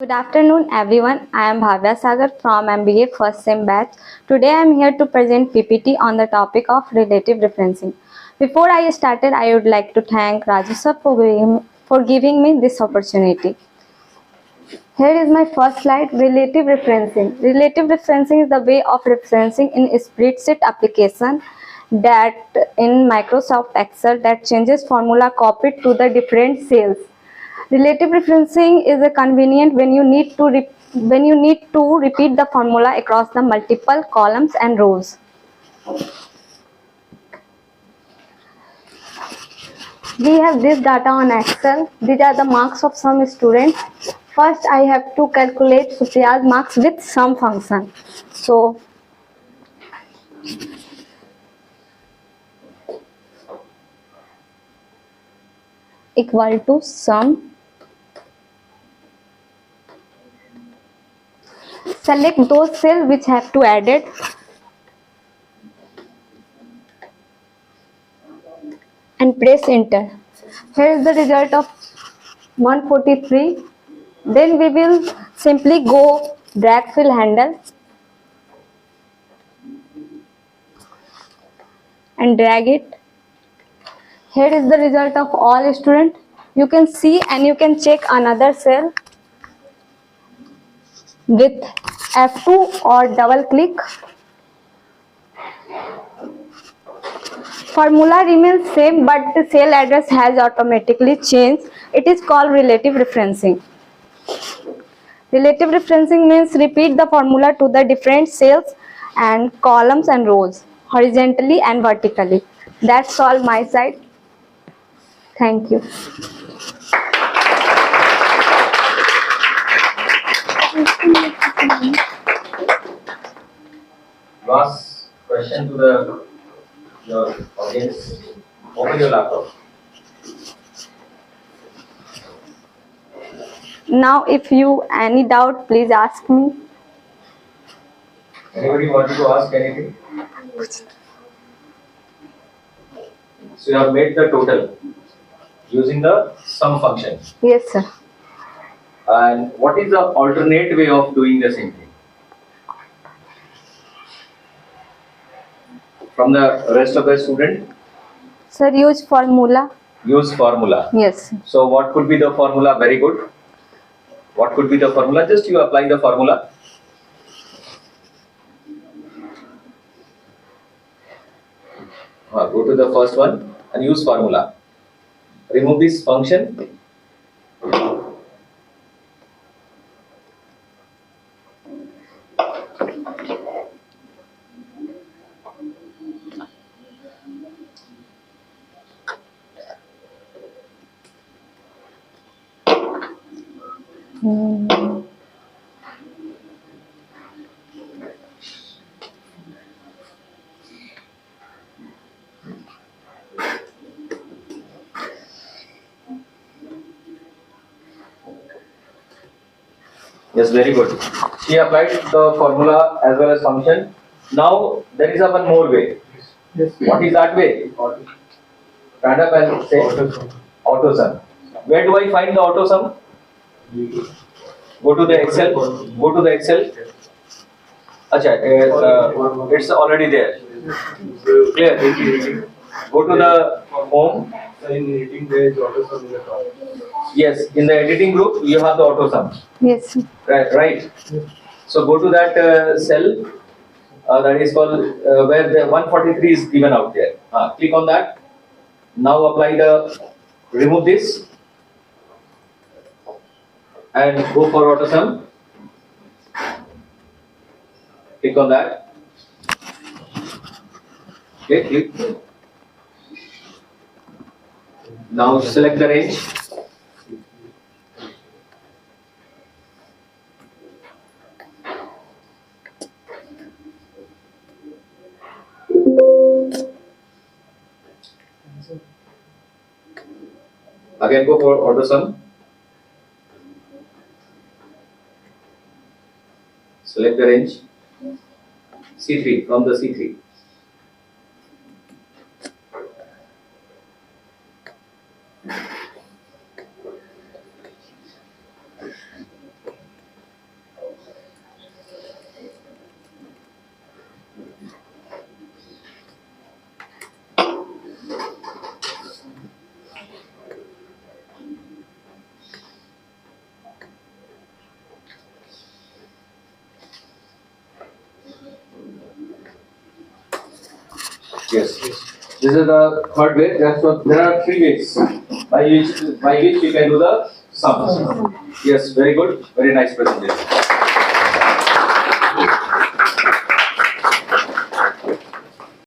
Good afternoon everyone. I am Bhavya Sagar from MBA first sem batch. Today I am here to present PPT on the topic of relative referencing. Before I started, I would like to thank Raju sir for giving me this opportunity. Here is my first slide, relative referencing. Relative referencing is the way of referencing in spreadsheet application that in Microsoft Excel that changes formula copied to the different cells. Relative referencing is a convenient when you need to repeat the formula across the multiple columns and rows. We have this data on Excel. These are the marks of some students. First, I have to calculate Supriya's marks with sum function. So, equal to sum. Select those cells which have to add it. And press enter. Here is the result of 143. Then we will simply go drag fill handle and drag it. Here is the result of all students. You can see and you can check another cell with F2 or double click. Formula remains same but the cell address has automatically changed. It is called relative referencing. Relative referencing means repeat the formula to the different cells and columns and rows horizontally and vertically. That's all my side. Thank you. Last question to your audience. Open your laptop. Now, if you any doubt, please ask me. Anybody want to ask anything? So you have made the total using the sum function. Yes, sir. And what is the alternate way of doing the same thing? From the rest of the student? Sir, use formula. Use formula. Yes. So what could be the formula? Very good. What could be the formula? Just you apply the formula. Go to the first one and use formula. Remove this function. Yes, very good. She applied the formula as well as function. Now there is a one more way. Yes. What is that way? Stand up and say AutoSum. Where do I find the AutoSum? Go to the Excel. Go to the Excel. Acha, it's already there. Clear. Go to the home. In editing, there is AutoSum in the top. Yes, in the editing group you have the AutoSum. Yes. Right. So go to that cell that is called where the 143 is given out there. Click on that. Now apply remove this and go for AutoSum. Click on that. Click. Now select the range. Again go for AutoSum. Select the range. C3 from the C3. Yes. This is the third way. So there are three ways by which we can do the sums. Yes, very good. Very nice presentation.